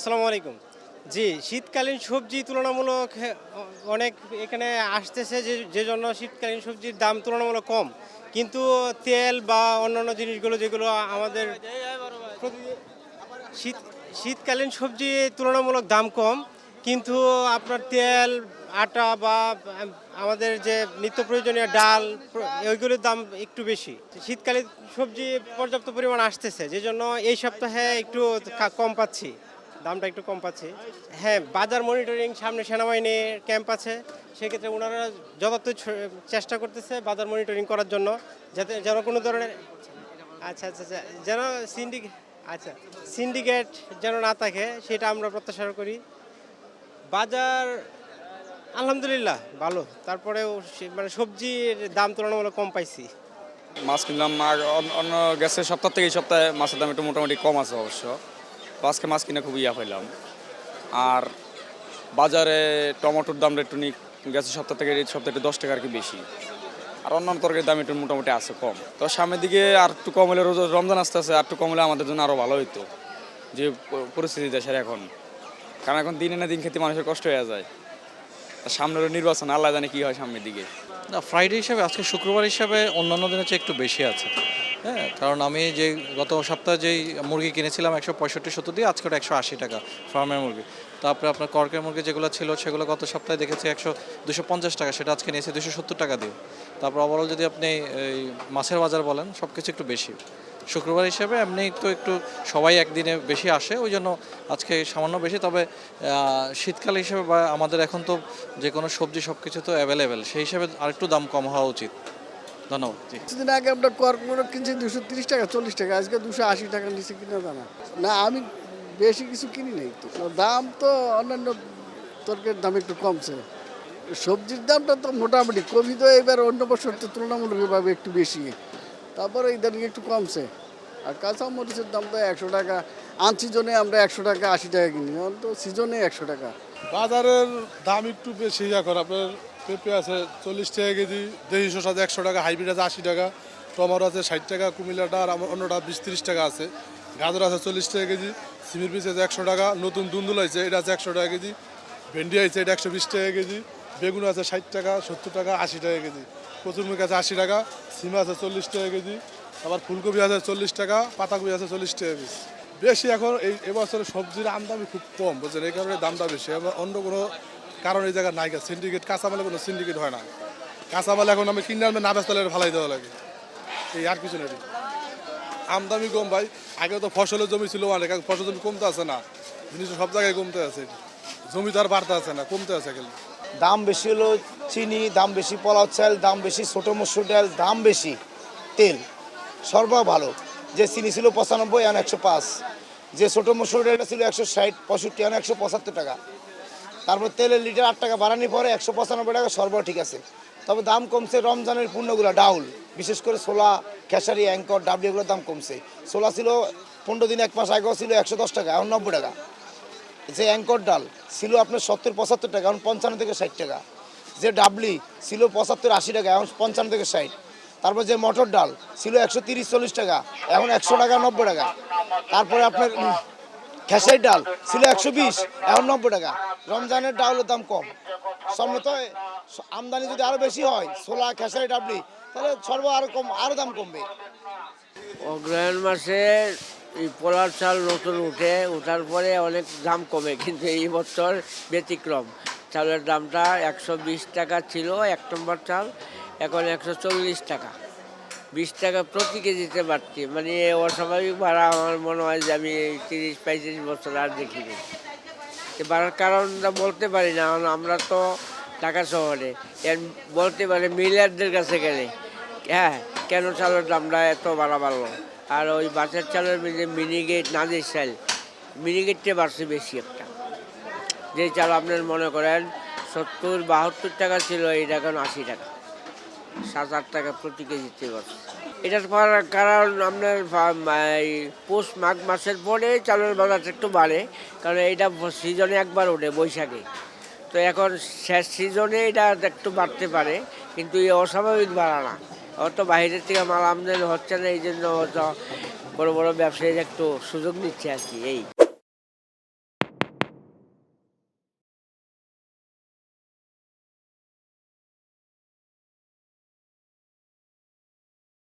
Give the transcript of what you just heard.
আসসালামু আলাইকুম। জি, শীতকালীন সবজি তুলনামূলক অনেক এখানে আসতেছে যে জন্য শীতকালীন সবজির দাম তুলনামূলক কম। কিন্তু তেল বা অন্যান্য জিনিসগুলো যেগুলো আমাদের প্রতিদিন শীত শীতকালীন সবজি তুলনামূলক দাম কম। কিন্তু আপনার তেল, আটা বা আমাদের যে নিত্য প্রয়োজনীয় ডাল ওইগুলোর দাম একটু বেশি। শীতকালীন সবজি পর্যাপ্ত পরিমাণ আসতেছে। যেজন্য এই সপ্তাহে একটু কম পাচ্ছি। দামটা একটু কম পাচ্ছি। হ্যাঁ, বাজার মনিটরিং সামনে সেনাবাহিনীর ক্যাম্প আছে। সেক্ষেত্রে উনারা যথার্থ চেষ্টা করতেছে বাজার মনিটরিং করার জন্য। যাতে যেন কোনো ধরনের আচ্ছা। যেন সিন্ডিক আচ্ছা সিন্ডিকেট যেন না থাকে সেটা আমরা প্রত্যাশা করি। বাজার আলহামদুলিল্লাহ ভালো। তারপরেও মানে সবজির দাম তুলনামূলক কম পাইছি। মাছ কিনলাম আর অন্য গ্যাসের সপ্তাহ থেকে এই সপ্তাহে মাছের দাম একটু মোটামুটি কম আছে অবশ্য। তো আজকে মাছ কিনে খুব পাইলাম। আর বাজারে টমেটোর দামটা একটু গ্যাসের সপ্তাহ থেকে এই সপ্তাহে একটু 10 টাকা আর কি বেশি। আর অন্যান্য তরকারির দাম একটু মোটামুটি আছে কম। তো সামনের দিকে আর একটু কম হলে রমজান আসতে আছে, আর একটু কম হলে আমাদের জন্য আরও ভালো হইতো, যে পরিস্থিতি দেশের এখন। কারণ এখন দিনে না দিন খেতে মানুষের কষ্ট হয়ে যায়। আর সামনের নির্বাচন, আল্লাহ জানে কি হয় সামনের দিকে। না, ফ্রাইডে হিসাবে আজকে শুক্রবার হিসাবে অন্যান্য দিনের চেয়ে একটু বেশি আছে। হ্যাঁ, কারণ আমি যে গত সপ্তাহে যেই মুরগি কিনেছিলাম 165-70 দিয়ে, আজকে ওটা 180 টাকা ফার্মের মুরগি। তারপরে আপনার কর্কের মুরগি যেগুলো ছিল সেগুলো গত সপ্তাহে দেখেছি 250 টাকা, সেটা আজকে নিয়েছে 270 টাকা দিয়ে। তারপর ওভারঅল যদি আপনি এই মাছের বাজার বলেন, সব কিছু একটু বেশি শুক্রবার হিসেবে। এমনি তো একটু সবাই একদিনে বেশি আসে, ওই জন্য আজকে সামান্য বেশি। তবে শীতকাল হিসেবে বা আমাদের এখন তো যে কোনো সবজি সব কিছু তো অ্যাভেলেবেল, সেই হিসেবে আরেকটু দাম কম হওয়া উচিত। ধন্যবাদ। জি। কিছুদিন আগে আমরা কর্কমূলক কিনছি 230 টাকা 40 টাকা, আজকে 280 টাকা নিচে কিনা জানা না। আমি বেশি কিছু কিনি নাই, তো দাম তো অন্যান্য তরকারির দাম একটু কমছে। সবজির দামটা তো মোটামুটি কমই, তো এবার অন্য বছর তো তুলনামূলকভাবে একটু বেশি, তারপরে ইদানিং একটু কমছে। আর কাঁচা মরিচের দাম তো 100 টাকা, আনসিজনে আমরা 100 টাকা 80 টাকা কিনি, এখন তো সিজনে 100 টাকা। বাজারের দাম একটু বেশি। এখন আপনার পেঁপে আছে 40 টাকা কেজি, দেশি শসা আছে 100 টাকা, হাইব্রিড আছে 80 টাকা, টমেটো আছে 60 টাকা, কুমিল্লাটা আর অন্যটা 20-30 টাকা আছে, গাজর আছে 40 টাকা কেজি, সিমের পিস আছে 100 টাকা, নতুন দুন্দুল আছে এটা আছে 100 টাকা কেজি, ভেন্ডি আছে এটা 120 টাকা কেজি, বেগুন আছে 60 টাকা, 70 টাকা, 80 টাকা কেজি, কচুরমুখী আছে 80 টাকা, সিম আছে 40 টাকা কেজি, আবার ফুলকপি আছে 40 টাকা, পাতাকপি আছে 40 টাকা পিস। বেশি এখন এবছরে সবজির আমদানি খুব কম, বুঝছেন, এই কারণে দামটা বেশি। অন্য কোনো কারণ এই জায়গায় নাই। সিন্ডিকেট কাঁচামালে কোনো সিন্ডিকেট হয় না। কাঁচামাল এখন আমি কিনে আনবে না বেচলে ফালাই দেওয়া লাগে, এই আর কিছু নেই। আমদানি কম ভাই। আগে তো ফসলের জমি ছিল অনেক, ফসল জমি কমতে আছে না, জিনিস সব জায়গায় কমতে আছে, জমি তো আর বাড়তে আছে না, কমতে আছে গেলে। দাম বেশি হলো চিনি, দাম বেশি পোলাও চাল, দাম বেশি ছোটো মসুর ডাল, দাম বেশি তেল সর্বদা ভালো। যে চিনি ছিল 95 এখন 105, যে ছোটো মসুর ডালটা ছিল 160 65 এখন 175 টাকা। তারপর তেলের লিটার 8 টাকা বাড়ানি পরে 195 টাকা সর্বদা ঠিক আছে। তবে দাম কমছে রমজানের পণ্যগুলো, ডাউল বিশেষ করে ছোলা, খেসারি, অ্যাঙ্কর, ডাবলি এগুলোর দাম কমছে। ছোলা ছিল 15 দিন 1 মাস আগেও ছিল 110 টাকা, এখন 90 টাকা। যে অ্যাঙ্কর ডাল ছিল আপনার 70-75 টাকা, এখন 55 থেকে 60 টাকা। যে ডাবলি ছিল 75-80 টাকা, এখন 55 থেকে 60। তারপর যে মটর ডাল ছিল 130-40 টাকা, এখন 100 টাকা 90 টাকা। তারপরে আপনার খেসারি ডাল ছিল 120, এখন 90 টাকা। রমজানের ডালের দাম কম। সম্মত আমদানি যদি আরও বেশি হয় ছোলা, খেসারি, ডাবলি, তাহলে আরও কম, আরও দাম কমবে। অগ্রহায়ণ মাসে এই পোলার চাল নতুন ওঠার পরে অনেক দাম কমে, কিন্তু এই বছর ব্যতিক্রম। চালের দামটা 120 টাকা ছিল 1 নম্বর চাল, এখন 140 টাকা, 20 টাকা প্রতি কেজিতে বাড়তি। মানে অস্বাভাবিক বাড়া, আমার মনে হয় যে আমি 30-35 বছর আর দেখিনি। বাড়ার কারণটা বলতে পারি না, কারণ আমরা তো ঢাকা শহরে, এর বলতে পারে মিলারদের কাছে গেলে হ্যাঁ কেন চালের দামটা এত বাড়লো। আর ওই বাসের চালের যে মিনিগেট, নাজির চাল, মিনিগেটটা বাড়ছে বেশি একটা। যে চাল আপনার মনে করেন 70-72 টাকা ছিল, এটা এখন 80 টাকা, 7-8 টাকা প্রতি কেজিতে বাড়ছে। এটার কারণ আপনার পৌষ মাঘ মাসের পরে চালের বাজারটা একটু বাড়ে, কারণ এইটা সিজনে একবার ওঠে বৈশাখে। তো এখন শেষ সিজনে এটা একটু বাড়তে পারে, কিন্তু এই অস্বাভাবিক বাড়া না। অত বাইরের থেকে মাল আমদানি হচ্ছে না, এই জন্য বড় বড় ব্যবসায়ীরা একটু সুযোগ নিচ্ছে আর কি। এই